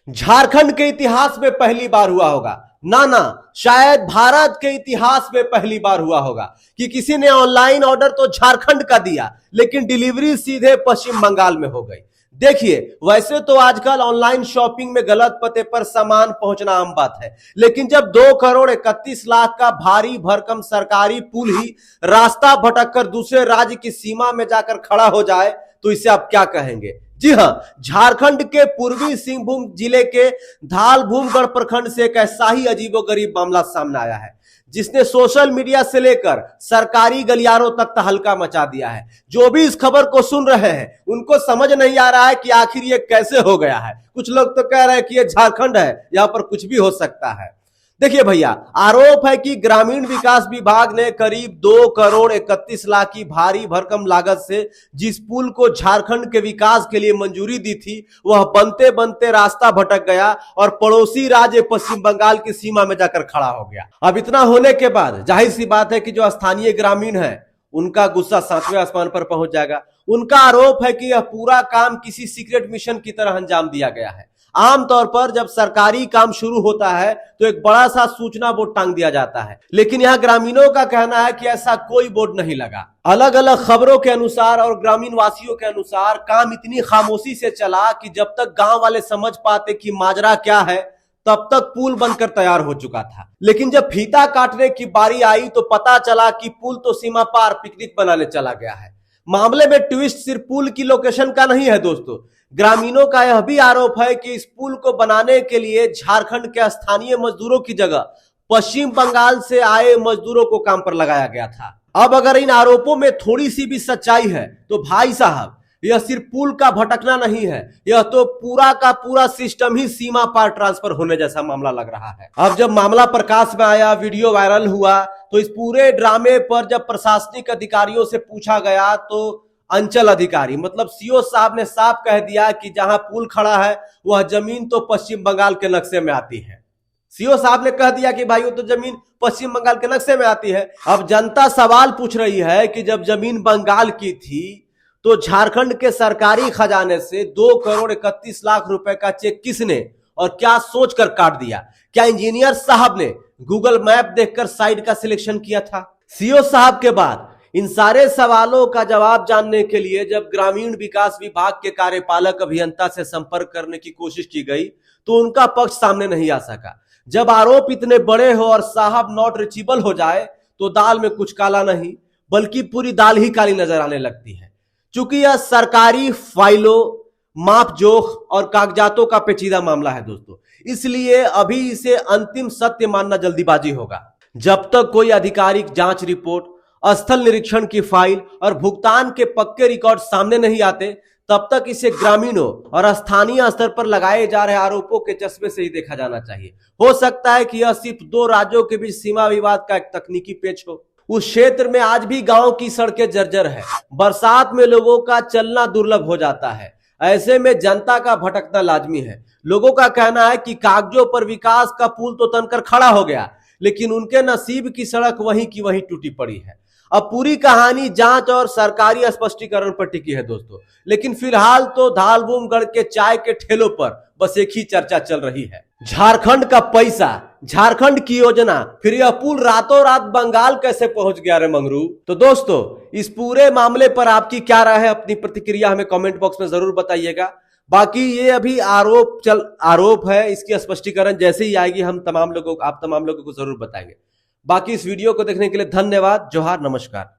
झारखंड के इतिहास में पहली बार हुआ होगा, ना शायद भारत के इतिहास में पहली बार हुआ होगा कि किसी ने ऑनलाइन ऑर्डर तो झारखंड का दिया लेकिन डिलीवरी सीधे पश्चिम बंगाल में हो गई। देखिए, वैसे तो आजकल ऑनलाइन शॉपिंग में गलत पते पर सामान पहुंचना आम बात है, लेकिन जब 2,31,00,000 का भारी भरकम सरकारी पुल ही रास्ता भटककर दूसरे राज्य की सीमा में जाकर खड़ा हो जाए तो इसे आप क्या कहेंगे। जी हां, झारखंड के पूर्वी सिंहभूम जिले के धालभूमगढ़ प्रखंड से एक ऐसा ही अजीबोगरीब मामला सामने आया है जिसने सोशल मीडिया से लेकर सरकारी गलियारों तक तहलका मचा दिया है। जो भी इस खबर को सुन रहे हैं उनको समझ नहीं आ रहा है कि आखिर ये कैसे हो गया है। कुछ लोग तो कह रहे हैं कि ये झारखंड है, यहां पर कुछ भी हो सकता है। देखिए भैया, आरोप है कि ग्रामीण विकास विभाग ने करीब 2,31,00,000 की भारी भरकम लागत से जिस पुल को झारखंड के विकास के लिए मंजूरी दी थी वह बनते बनते रास्ता भटक गया और पड़ोसी राज्य पश्चिम बंगाल की सीमा में जाकर खड़ा हो गया। अब इतना होने के बाद जाहिर सी बात है कि जो स्थानीय ग्रामीण है उनका गुस्सा 7वें आसमान पर पहुंच जाएगा। उनका आरोप है कि यह पूरा काम किसी सीक्रेट मिशन की तरह अंजाम दिया गया है। आमतौर पर जब सरकारी काम शुरू होता है तो एक बड़ा सा सूचना बोर्ड टांग दिया जाता है, लेकिन यहां ग्रामीणों का कहना है कि ऐसा कोई बोर्ड नहीं लगा। अलग अलग खबरों के अनुसार और ग्रामीण वासियों के अनुसार काम इतनी खामोशी से चला कि जब तक गांव वाले समझ पाते कि माजरा क्या है तब तक पुल बनकर तैयार हो चुका था। लेकिन जब फीता काटने की बारी आई तो पता चला कि पुल तो सीमा पार पिकनिक बनाने चला गया है। मामले में ट्विस्ट सिर्फ पुल की लोकेशन का नहीं है दोस्तों, ग्रामीणों का यह भी आरोप है कि इस पुल को बनाने के लिए झारखंड के स्थानीय मजदूरों की जगह पश्चिम बंगाल से आए मजदूरों को काम पर लगाया गया था। अब अगर इन आरोपों में थोड़ी सी भी सच्चाई है तो भाई साहब, यह सिर्फ पुल का भटकना नहीं है, यह तो पूरा का पूरा सिस्टम ही सीमा पार ट्रांसफर होने जैसा मामला लग रहा है। अब जब मामला प्रकाश में आया, वीडियो वायरल हुआ, तो इस पूरे ड्रामे पर जब प्रशासनिक अधिकारियों से पूछा गया तो अंचल अधिकारी मतलब सीओ साहब ने साफ कह दिया कि जहां पुल खड़ा है वह जमीन तो पश्चिम बंगाल के नक्शे में आती है। सीओ साहब ने कह दिया कि भाई वो तो जमीन पश्चिम बंगाल के नक्शे में आती है। अब जनता सवाल पूछ रही है कि जब जमीन बंगाल की थी तो झारखंड के सरकारी खजाने से 2,31,00,000 रुपए का चेक किसने और क्या सोचकर काट दिया? क्या इंजीनियर साहब ने गूगल मैप देखकर साइड का सिलेक्शन किया था? सीओ साहब के बाद इन सारे सवालों का जवाब जानने के लिए जब ग्रामीण विकास विभाग के कार्यपालक अभियंता से संपर्क करने की कोशिश की गई तो उनका पक्ष सामने नहीं आ सका। जब आरोप इतने बड़े हो और साहब नॉट रीचेबल हो जाए तो दाल में कुछ काला नहीं बल्कि पूरी दाल ही काली नजर आने लगती है। चूंकि यह सरकारी फाइलों, माप जोख और कागजातों का पेचीदा मामला है दोस्तों, इसलिए अभी इसे अंतिम सत्य मानना जल्दीबाजी होगा। जब तक कोई आधिकारिक जांच रिपोर्ट, स्थल निरीक्षण की फाइल और भुगतान के पक्के रिकॉर्ड सामने नहीं आते तब तक इसे ग्रामीणों और स्थानीय स्तर पर लगाए जा रहे आरोपों के चश्मे से ही देखा जाना चाहिए। हो सकता है कि यह सिर्फ दो राज्यों के बीच सीमा विवाद का एक तकनीकी पेच हो। उस क्षेत्र में आज भी गांव की सड़कें जर्जर है, बरसात में लोगों का चलना दुर्लभ हो जाता है। ऐसे में जनता का भटकना लाजमी है। लोगों का कहना है कि कागजों पर विकास का पुल तो तनकर खड़ा हो गया, लेकिन उनके नसीब की सड़क वहीं की वहीं टूटी पड़ी है। अब पूरी कहानी जांच और सरकारी स्पष्टीकरण पर टिकी है दोस्तों, लेकिन फिलहाल तो धालभूमगढ़ के चाय के ठेलों पर बस एक ही चर्चा चल रही है, झारखंड का पैसा, झारखंड की योजना, फिर यह पुल रातों रात बंगाल कैसे पहुंच गया रे मंगरू। तो दोस्तों, इस पूरे मामले पर आपकी क्या राय है? अपनी प्रतिक्रिया हमें कमेंट बॉक्स में जरूर बताइएगा। बाकी ये अभी आरोप है, इसकी स्पष्टीकरण जैसे ही आएगी आप तमाम लोगों को जरूर बताएंगे। बाकी इस वीडियो को देखने के लिए धन्यवाद। जोहार, नमस्कार।